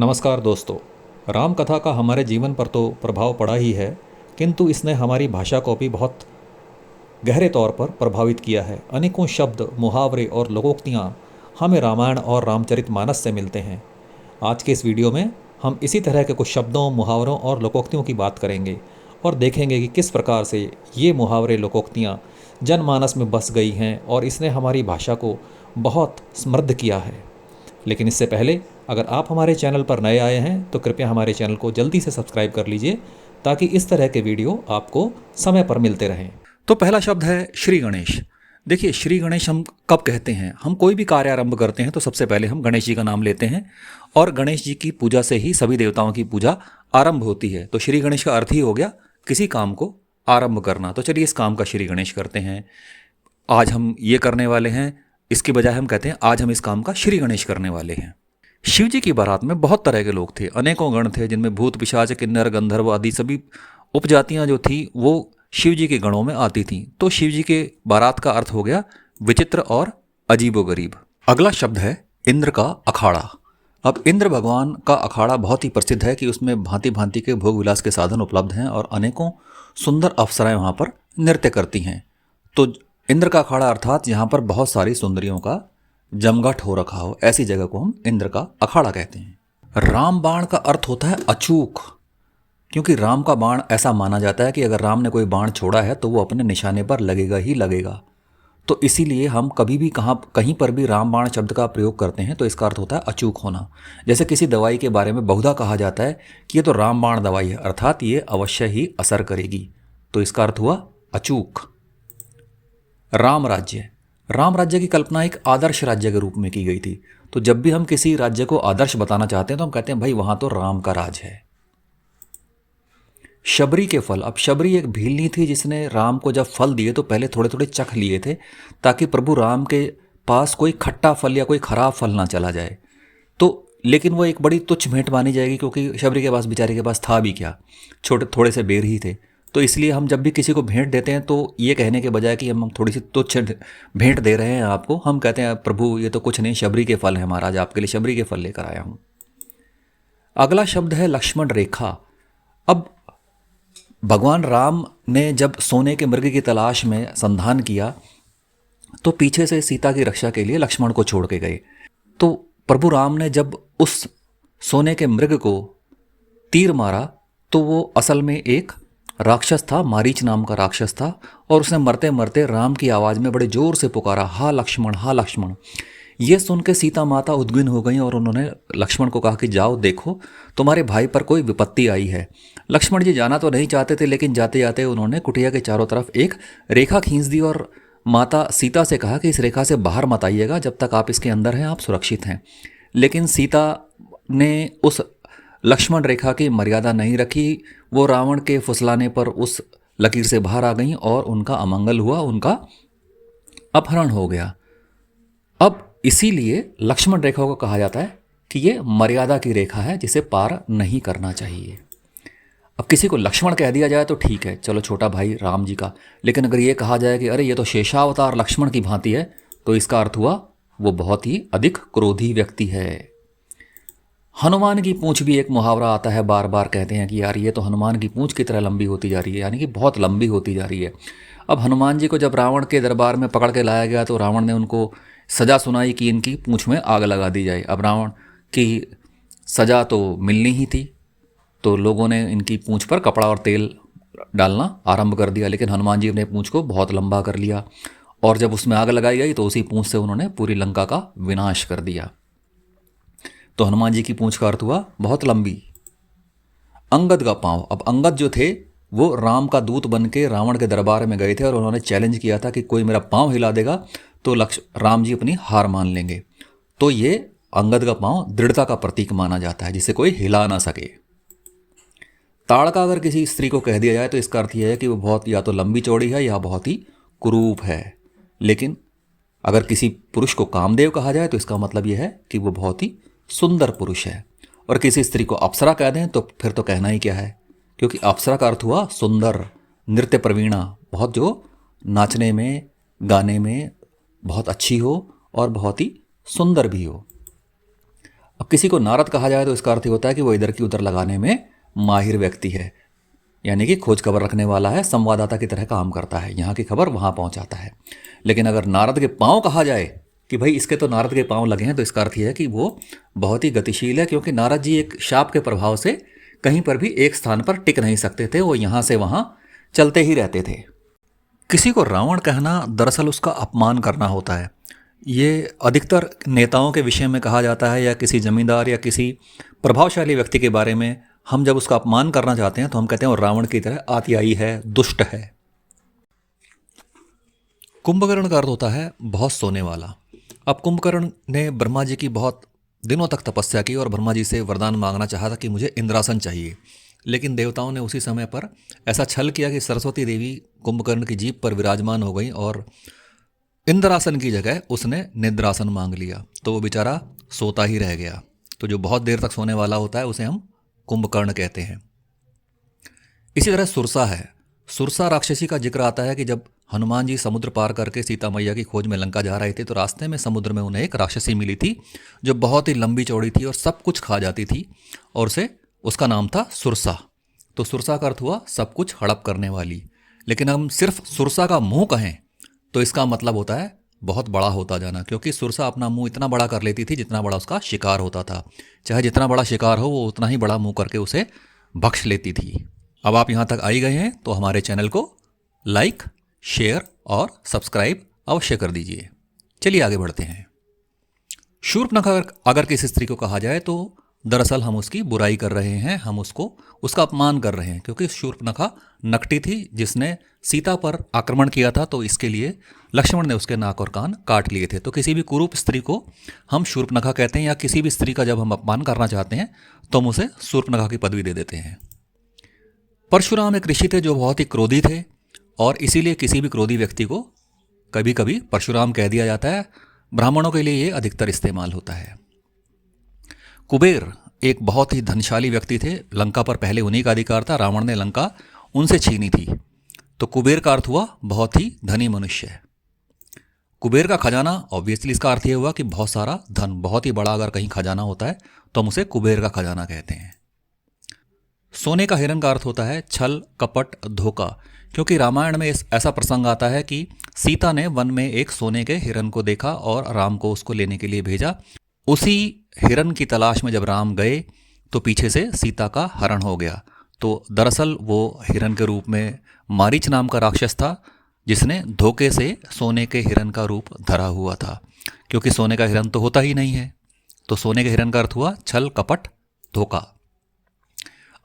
नमस्कार दोस्तों। राम कथा का हमारे जीवन पर तो प्रभाव पड़ा ही है, किंतु इसने हमारी भाषा को भी बहुत गहरे तौर पर प्रभावित किया है। अनेकों शब्द, मुहावरे और लोकोक्तियाँ हमें रामायण और रामचरितमानस से मिलते हैं। आज के इस वीडियो में हम इसी तरह के कुछ शब्दों, मुहावरों और लोकोक्तियों की बात करेंगे और देखेंगे कि किस प्रकार से ये मुहावरे, लोकोक्तियाँ जनमानस में बस गई हैं और इसने हमारी भाषा को बहुत समृद्ध किया है। लेकिन इससे पहले अगर आप हमारे चैनल पर नए आए हैं तो कृपया हमारे चैनल को जल्दी से सब्सक्राइब कर लीजिए ताकि इस तरह के वीडियो आपको समय पर मिलते रहें। तो पहला शब्द है श्री गणेश। देखिए, श्री गणेश हम कब कहते हैं? हम कोई भी कार्य आरंभ करते हैं तो सबसे पहले हम गणेश जी का नाम लेते हैं और गणेश जी की पूजा से ही सभी देवताओं की पूजा आरंभ होती है। तो श्री गणेश का अर्थ ही हो गया किसी काम को आरंभ करना। तो चलिए इस काम का श्री गणेश करते हैं। आज हम ये करने वाले हैं, इसकी बजाय हम कहते हैं आज हम इस काम का श्री गणेश करने वाले हैं। शिव जी की बारात में बहुत तरह के लोग थे, अनेकों गण थे, जिनमें भूत, पिशाच, किन्नर, गंधर्व आदि सभी उपजातियां जो थी वो शिव जी के गणों में आती थीं। तो शिव जी के बारात का अर्थ हो गया विचित्र और अजीबोगरीब। अगला शब्द है इंद्र का अखाड़ा। अब इंद्र भगवान का अखाड़ा बहुत ही प्रसिद्ध है कि उसमें भांति भांति के भोग विलास के साधन उपलब्ध हैं और अनेकों सुंदर अप्सराएं वहाँ पर नृत्य करती हैं। तो इंद्र का अखाड़ा अर्थात यहाँ पर बहुत सारी सुंदरियों का जमघट हो रखा हो, ऐसी जगह को हम इंद्र का अखाड़ा कहते हैं। राम बाण का अर्थ होता है अचूक, क्योंकि राम का बाण ऐसा माना जाता है कि अगर राम ने कोई बाण छोड़ा है तो वो अपने निशाने पर लगेगा ही लगेगा। तो इसीलिए हम कभी भी कहीं पर भी राम बाण शब्द का प्रयोग करते हैं तो इसका अर्थ होता है अचूक होना। जैसे किसी दवाई के बारे में बहुधा कहा जाता है कि ये तो राम बाण दवाई है, अर्थात ये अवश्य ही असर करेगी, तो इसका अर्थ हुआ अचूक। राम राज्य। राम राज्य की कल्पना एक आदर्श राज्य के रूप में की गई थी। तो जब भी हम किसी राज्य को आदर्श बताना चाहते हैं तो हम कहते हैं भाई वहां तो राम का राज है। शबरी के फल। अब शबरी एक भीलनी थी जिसने राम को जब फल दिए तो पहले थोड़े थोड़े चख लिए थे ताकि प्रभु राम के पास कोई खट्टा फल या कोई खराब फल ना चला जाए। तो लेकिन वो एक बड़ी तुच्छ भेंट मानी जाएगी क्योंकि शबरी के पास, बेचारे के पास था भी क्या, छोटे थोड़े से बेर ही थे। तो इसलिए हम जब भी किसी को भेंट देते हैं तो ये कहने के बजाय कि हम थोड़ी सी तुच्छ भेंट दे रहे हैं आपको, हम कहते हैं प्रभु ये तो कुछ नहीं, शबरी के फल है महाराज, आपके लिए शबरी के फल लेकर आया हूं। अगला शब्द है लक्ष्मण रेखा। अब भगवान राम ने जब सोने के मृग की तलाश में संधान किया तो पीछे से सीता की रक्षा के लिए लक्ष्मण को छोड़ के गए। तो प्रभु राम ने जब उस सोने के मृग को तीर मारा तो वो असल में एक राक्षस था, मारीच नाम का राक्षस था, और उसने मरते मरते राम की आवाज़ में बड़े जोर से पुकारा, हा लक्ष्मण, हा लक्ष्मण। ये सुन के सीता माता उद्विग्न हो गई और उन्होंने लक्ष्मण को कहा कि जाओ देखो तुम्हारे भाई पर कोई विपत्ति आई है। लक्ष्मण जी जाना तो नहीं चाहते थे, लेकिन जाते जाते उन्होंने कुटिया के चारों तरफ एक रेखा खींच दी और माता सीता से कहा कि इस रेखा से बाहर मत आइएगा, जब तक आप इसके अंदर हैं आप सुरक्षित हैं। लेकिन सीता ने उस लक्ष्मण रेखा की मर्यादा नहीं रखी, वो रावण के फुसलाने पर उस लकीर से बाहर आ गईं और उनका अमंगल हुआ, उनका अपहरण हो गया। अब इसीलिए लक्ष्मण रेखा को कहा जाता है कि ये मर्यादा की रेखा है जिसे पार नहीं करना चाहिए। अब किसी को लक्ष्मण कह दिया जाए तो ठीक है, चलो छोटा भाई राम जी का, लेकिन अगर ये कहा जाए कि अरे ये तो शेषावतार लक्ष्मण की भांति है, तो इसका अर्थ हुआ वो बहुत ही अधिक क्रोधी व्यक्ति है। हनुमान की पूंछ भी एक मुहावरा आता है, बार बार कहते हैं कि यार ये तो हनुमान की पूंछ की तरह लंबी होती जा रही है, यानी कि बहुत लंबी होती जा रही है। अब हनुमान जी को जब रावण के दरबार में पकड़ के लाया गया तो रावण ने उनको सजा सुनाई कि इनकी पूंछ में आग लगा दी जाए। अब रावण की सजा तो मिलनी ही थी, तो लोगों ने इनकी पूंछ पर कपड़ा और तेल डालना आरंभ कर दिया, लेकिन हनुमान जी ने पूंछ को बहुत लंबा कर लिया और जब उसमें आग लगाई गई तो उसी पूंछ से उन्होंने पूरी लंका का विनाश कर दिया। तो हनुमान जी की पूंछ का अर्थ हुआ बहुत लंबी। अंगद का पांव। अब अंगद जो थे वो राम का दूत बन के रावण के दरबार में गए थे और उन्होंने चैलेंज किया था कि कोई मेरा पांव हिला देगा तो राम जी अपनी हार मान लेंगे। तो ये अंगद का पांव दृढ़ता का प्रतीक माना जाता है, जिसे कोई हिला ना सके। ताड़का अगर किसी स्त्री को कह दिया जाए तो इसका अर्थ यह है कि वो बहुत या तो लंबी चौड़ी है या बहुत ही कुरूप है। लेकिन अगर किसी पुरुष को कामदेव कहा जाए तो इसका मतलब यह है कि वो बहुत ही सुंदर पुरुष है। और किसी स्त्री को अप्सरा कह दें तो फिर तो कहना ही क्या है, क्योंकि अप्सरा का अर्थ हुआ सुंदर, नृत्य प्रवीणा, बहुत जो नाचने में गाने में बहुत अच्छी हो और बहुत ही सुंदर भी हो। अब किसी को नारद कहा जाए तो इसका अर्थ ये होता है कि वो इधर की उधर लगाने में माहिर व्यक्ति है, यानी कि खोज खबर रखने वाला है, संवाददाता की तरह काम करता है, यहाँ की खबर वहाँ पहुँचाता है। लेकिन अगर नारद के पाँव कहा जाए कि भाई इसके तो नारद के पाँव लगे हैं, तो इसका अर्थ यह है कि वो बहुत ही गतिशील है, क्योंकि नारद जी एक शाप के प्रभाव से कहीं पर भी एक स्थान पर टिक नहीं सकते थे, वो यहाँ से वहाँ चलते ही रहते थे। किसी को रावण कहना दरअसल उसका अपमान करना होता है। ये अधिकतर नेताओं के विषय में कहा जाता है, या किसी जमींदार या किसी प्रभावशाली व्यक्ति के बारे में हम जब उसका अपमान करना चाहते हैं तो हम कहते हैं वो रावण की तरह आतियाई है, दुष्ट है। कुंभकर्ण का अर्थ होता है बहुत सोने वाला। अब कुंभकर्ण ने ब्रह्मा जी की बहुत दिनों तक तपस्या की और ब्रह्मा जी से वरदान मांगना चाहा था कि मुझे इंद्रासन चाहिए, लेकिन देवताओं ने उसी समय पर ऐसा छल किया कि सरस्वती देवी कुंभकर्ण की जीभ पर विराजमान हो गई और इंद्रासन की जगह उसने निद्रासन मांग लिया, तो वो बेचारा सोता ही रह गया। तो जो बहुत देर तक सोने वाला होता है उसे हम कुंभकर्ण कहते हैं। इसी तरह सुरसा है। सुरसा राक्षसी का जिक्र आता है कि जब हनुमान जी समुद्र पार करके सीता मैया की खोज में लंका जा रहे थे तो रास्ते में समुद्र में उन्हें एक राक्षसी मिली थी जो बहुत ही लंबी चौड़ी थी और सब कुछ खा जाती थी, और उसका नाम था सुरसा। तो सुरसा का अर्थ हुआ सब कुछ हड़प करने वाली। लेकिन हम सिर्फ सुरसा का मुंह कहें तो इसका मतलब होता है बहुत बड़ा होता जाना, क्योंकि सुरसा अपना मुंह इतना बड़ा कर लेती थी जितना बड़ा उसका शिकार होता था। चाहे जितना बड़ा शिकार हो वो उतना ही बड़ा मुंह करके उसे बख्श लेती थी। अब आप यहाँ तक आई गए हैं तो हमारे चैनल को लाइक, शेयर और सब्सक्राइब अवश्य कर दीजिए। चलिए आगे बढ़ते हैं। शूर्पणखा अगर किसी स्त्री को कहा जाए तो दरअसल हम उसकी बुराई कर रहे हैं, हम उसका अपमान कर रहे हैं, क्योंकि शूर्पणखा नकटी थी जिसने सीता पर आक्रमण किया था, तो इसके लिए लक्ष्मण ने उसके नाक और कान काट लिए थे। तो किसी भी कुरूप स्त्री को हम शूर्पणखा कहते हैं, या किसी भी स्त्री का जब हम अपमान करना चाहते हैं तो हम उसे शूर्पणखा की पदवी दे देते हैं। परशुराम एक ऋषि थे जो बहुत ही क्रोधी थे, और इसीलिए किसी भी क्रोधी व्यक्ति को कभी कभी परशुराम कह दिया जाता है। ब्राह्मणों के लिए ये अधिकतर इस्तेमाल होता है। कुबेर एक बहुत ही धनशाली व्यक्ति थे। लंका पर पहले उन्हीं का अधिकार था, रावण ने लंका उनसे छीनी थी। तो कुबेर का अर्थ हुआ बहुत ही धनी मनुष्य। कुबेर का खजाना, ऑब्वियसली इसका अर्थ यह हुआ कि बहुत सारा धन, बहुत ही बड़ा अगर कहीं खजाना होता है तो हम उसे कुबेर का खजाना कहते हैं। सोने का हिरण का अर्थ होता है छल, कपट, धोखा, क्योंकि रामायण में ऐसा प्रसंग आता है कि सीता ने वन में एक सोने के हिरण को देखा और राम को उसको लेने के लिए भेजा। उसी हिरण की तलाश में जब राम गए तो पीछे से सीता का हरण हो गया। तो दरअसल वो हिरण के रूप में मारीच नाम का राक्षस था जिसने धोखे से सोने के हिरण का रूप धरा हुआ था, क्योंकि सोने का हिरण तो होता ही नहीं है। तो सोने के हिरण का अर्थ हुआ छल, कपट, धोखा।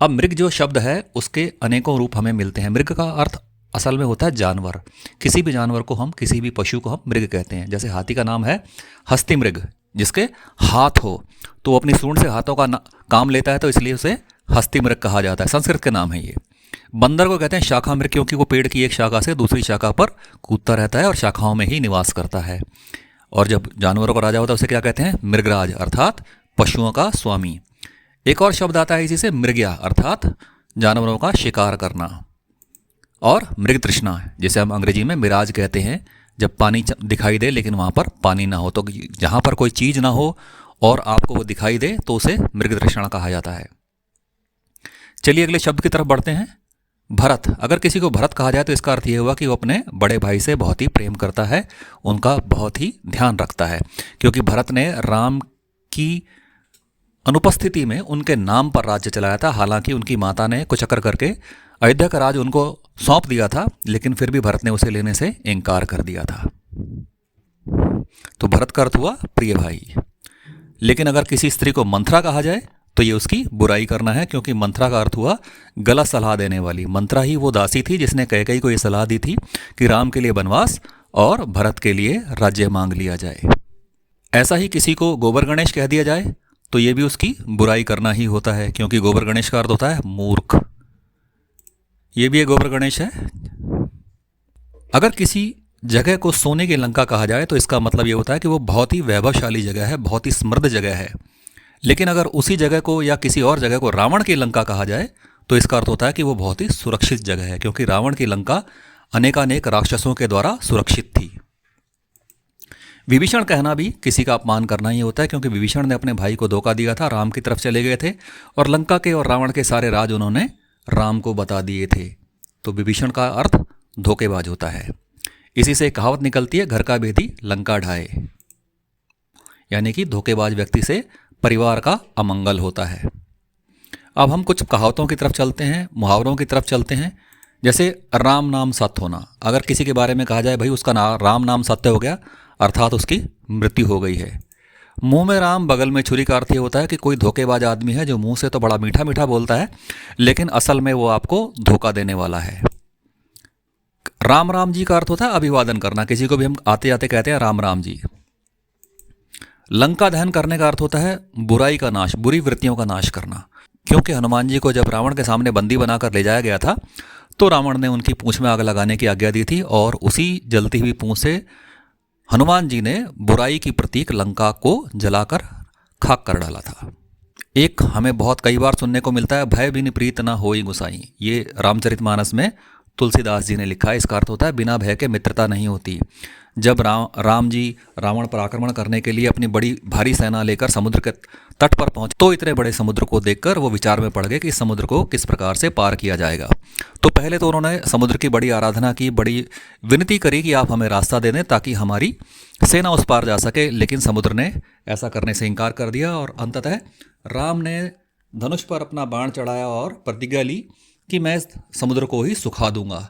अब मृग जो शब्द है उसके अनेकों रूप हमें मिलते हैं। मृग का अर्थ असल में होता है जानवर। किसी भी जानवर को हम, किसी भी पशु को हम मृग कहते हैं। जैसे हाथी का नाम है हस्ती मृग, जिसके हाथ हो तो वो अपनी सूंड से हाथों का काम लेता है, तो इसलिए उसे हस्ती मृग कहा जाता है। संस्कृत के नाम है ये। बंदर को कहते हैं शाखा मृग, क्योंकि वो पेड़ की एक शाखा से दूसरी शाखा पर कूदता रहता है और शाखाओं में ही निवास करता है। और जब जानवरों का राजा होता है उसे क्या कहते हैं? मृगराज, अर्थात पशुओं का स्वामी। एक और शब्द आता है इसी से, मृग्या, अर्थात जानवरों का शिकार करना। और मृग तृष्णा, जिसे हम अंग्रेजी में मिराज कहते हैं, जब पानी दिखाई दे लेकिन वहाँ पर पानी ना हो। तो जहाँ पर कोई चीज़ ना हो और आपको वो दिखाई दे तो उसे मृग तृष्णा कहा जाता है। चलिए अगले शब्द की तरफ बढ़ते हैं। भरत। अगर किसी को भरत कहा जाए तो इसका अर्थ ये हुआ कि वो अपने बड़े भाई से बहुत ही प्रेम करता है, उनका बहुत ही ध्यान रखता है, क्योंकि भरत ने राम की अनुपस्थिति में उनके नाम पर राज्य चलाया था। हालांकि उनकी माता ने कुचक्र करके अयोध्या का राज उनको सौंप दिया था, लेकिन फिर भी भरत ने उसे लेने से इनकार कर दिया था। तो भरत का अर्थ हुआ प्रिय भाई। लेकिन अगर किसी स्त्री को मंथरा कहा जाए तो ये उसकी बुराई करना है, क्योंकि मंथरा का अर्थ हुआ गलत सलाह देने वाली। मंथरा ही वो दासी थी जिसने कैकेयी को ये सलाह दी थी कि राम के लिए वनवास और भरत के लिए राज्य मांग लिया जाए। ऐसा ही किसी को गोबर गणेश कह दिया जाए तो ये भी उसकी बुराई करना ही होता है, क्योंकि गोबर गणेश का अर्थ होता है मूर्ख। ये भी एक गोबर गणेश है। अगर किसी जगह को सोने की लंका कहा जाए तो इसका मतलब ये होता है कि वो बहुत ही वैभवशाली जगह है, बहुत ही समृद्ध जगह है। लेकिन अगर उसी जगह को या किसी और जगह को रावण की लंका कहा जाए तो इसका अर्थ होता है कि वो बहुत ही सुरक्षित जगह है, क्योंकि रावण की लंका अनेकानेक राक्षसों के द्वारा सुरक्षित थी। विभीषण कहना भी किसी का अपमान करना ही होता है, क्योंकि विभीषण ने अपने भाई को धोखा दिया था, राम की तरफ चले गए थे और लंका के और रावण के सारे राज उन्होंने राम को बता दिए थे। तो विभीषण का अर्थ धोखेबाज होता है। इसी से एक कहावत निकलती है, घर का भेदी लंका ढाए, यानी कि धोखेबाज व्यक्ति से परिवार का अमंगल होता है। अब हम कुछ कहावतों की तरफ चलते हैं, मुहावरों की तरफ चलते हैं। जैसे राम नाम सत्य होना, अगर किसी के बारे में कहा जाए भाई उसका राम नाम सत्य हो गया, अर्थात उसकी मृत्यु हो गई है। मुंह में राम बगल में छुरी का अर्थ ये होता है कि कोई धोखेबाज आदमी है जो मुंह से तो बड़ा मीठा मीठा बोलता है, लेकिन असल में वो आपको धोखा देने वाला है। राम राम जी का अर्थ होता है अभिवादन करना, किसी को भी हम आते आते कहते हैं राम राम जी। लंका दहन करने का अर्थ होता है बुराई का नाश, बुरी वृत्तियों का नाश करना। क्योंकि हनुमान जी को जब रावण के सामने बंदी बनाकर ले जाया गया था, तो रावण ने उनकी पूंछ में आग लगाने की आज्ञा दी थी और उसी जलती हुई पूंछ से हनुमान जी ने बुराई की प्रतीक लंका को जलाकर खाक कर डाला था। एक हमें बहुत कई बार सुनने को मिलता है, भय बिन प्रीत न होई गुसाई। ये रामचरितमानस में तुलसीदास जी ने लिखा है। इसका अर्थ होता है बिना भय के मित्रता नहीं होती। जब राम जी रावण पर आक्रमण करने के लिए अपनी बड़ी भारी सेना लेकर समुद्र के तट पर पहुंचे, तो इतने बड़े समुद्र को देखकर वो विचार में पड़ गए कि इस समुद्र को किस प्रकार से पार किया जाएगा। तो पहले तो उन्होंने समुद्र की बड़ी आराधना की, बड़ी विनती करी कि आप हमें रास्ता दे दें ताकि हमारी सेना उस पार जा सके, लेकिन समुद्र ने ऐसा करने से इनकार कर दिया और अंततः राम ने धनुष पर अपना बाण चढ़ाया और प्रतिज्ञा ली कि मैं समुद्र को ही सुखा दूंगा।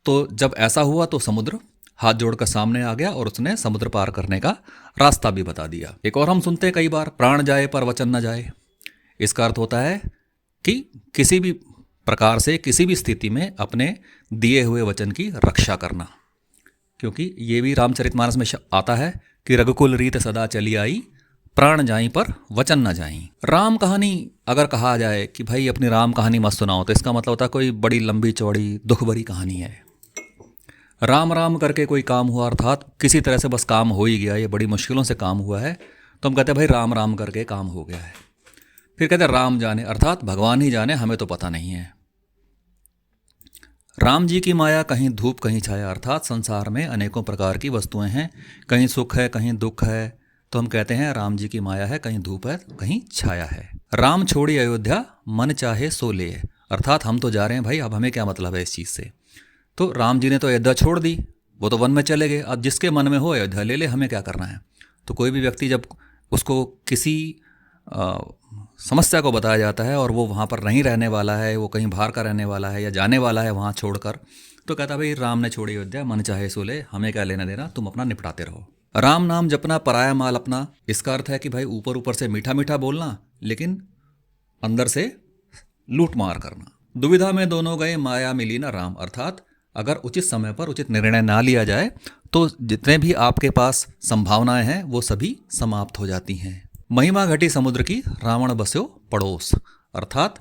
तो जब ऐसा हुआ तो समुद्र हाथ जोड़कर सामने आ गया और उसने समुद्र पार करने का रास्ता भी बता दिया। एक और हम सुनते हैं कई बार, प्राण जाए पर वचन न जाए। इसका अर्थ होता है कि किसी भी प्रकार से किसी भी स्थिति में अपने दिए हुए वचन की रक्षा करना। क्योंकि ये भी रामचरितमानस में आता है कि रघुकुल रीत सदा चली आई, प्राण जाई पर वचन न जाई। राम कहानी अगर कहा जाए कि भाई अपनी राम कहानी मत सुनाओ, तो इसका मतलब होता है कोई बड़ी लंबी चौड़ी दुख भरी कहानी है। राम राम करके कोई काम हुआ, अर्थात किसी तरह से बस काम हो ही गया, ये बड़ी मुश्किलों से काम हुआ है, तो हम कहते हैं भाई राम राम करके काम हो गया है। फिर कहते हैं राम जाने, अर्थात भगवान ही जाने, हमें तो पता नहीं है। राम जी की माया कहीं धूप कहीं छाया, अर्थात संसार में अनेकों प्रकार की वस्तुएं हैं, कहीं सुख है कहीं दुख है, तो हम कहते हैं राम जी की माया है, कहीं धूप है कहीं छाया है। राम छोड़ी अयोध्या मन चाहे सो ले, अर्थात हम तो जा रहे हैं भाई, अब हमें क्या मतलब है इस चीज़ से। तो राम जी ने तो अयोध्या छोड़ दी, वो तो वन में चले गए, अब जिसके मन में हो अयोध्या ले ले, हमें क्या करना है। तो कोई भी व्यक्ति जब उसको किसी समस्या को बताया जाता है और वो वहाँ पर नहीं रहने वाला है, वो कहीं बाहर का रहने वाला है या जाने वाला है वहाँ छोड़कर, तो कहता भाई राम ने छोड़ी अयोध्या मन चाहे सो ले, हमें क्या लेना देना, तुम अपना निपटाते रहो। राम नाम जपना पराया माल अपना, इसका अर्थ है कि भाई ऊपर ऊपर से मीठा मीठा बोलना, लेकिन अंदर से लूट मार करना। दुविधा में दोनों गए माया मिली ना राम, अर्थात अगर उचित समय पर उचित निर्णय ना लिया जाए तो जितने भी आपके पास संभावनाएं हैं वो सभी समाप्त हो जाती हैं। महिमा घटी समुद्र की रावण बस्यो पड़ोस, अर्थात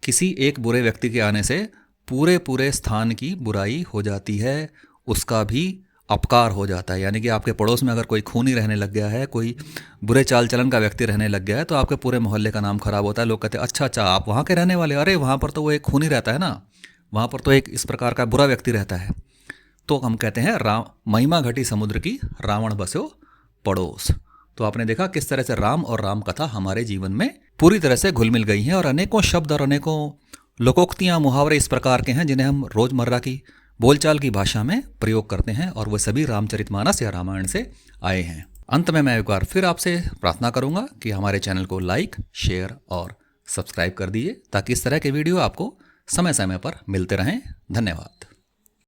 किसी एक बुरे व्यक्ति के आने से पूरे पूरे स्थान की बुराई हो जाती है, उसका भी अपकार हो जाता है। यानी कि आपके पड़ोस में अगर कोई खूनी रहने लग गया है, कोई बुरे चाल चलन का व्यक्ति रहने लग गया है, तो आपके पूरे मोहल्ले का नाम खराब होता है। लोग कहते हैं अच्छा अच्छा आप वहाँ के रहने वाले, अरे वहाँ पर तो वो एक खूनी रहता है ना, वहाँ पर तो एक इस प्रकार का बुरा व्यक्ति रहता है। तो हम कहते हैं महिमा घटी समुद्र की रावण बस्यो पड़ोस। तो आपने देखा किस तरह से राम और राम कथा हमारे जीवन में पूरी तरह से घुल मिल गई हैं और अनेकों शब्द और अनेकों लोकोक्तियाँ मुहावरे इस प्रकार के हैं जिन्हें हम रोज़मर्रा की बोलचाल की भाषा में प्रयोग करते हैं और वह सभी रामचरितमानस या रामायण से आए हैं। अंत में मैं एक बार फिर आपसे प्रार्थना करूंगा कि हमारे चैनल को लाइक, शेयर और सब्सक्राइब कर दीजिए ताकि इस तरह के वीडियो आपको समय समय पर मिलते रहें। धन्यवाद।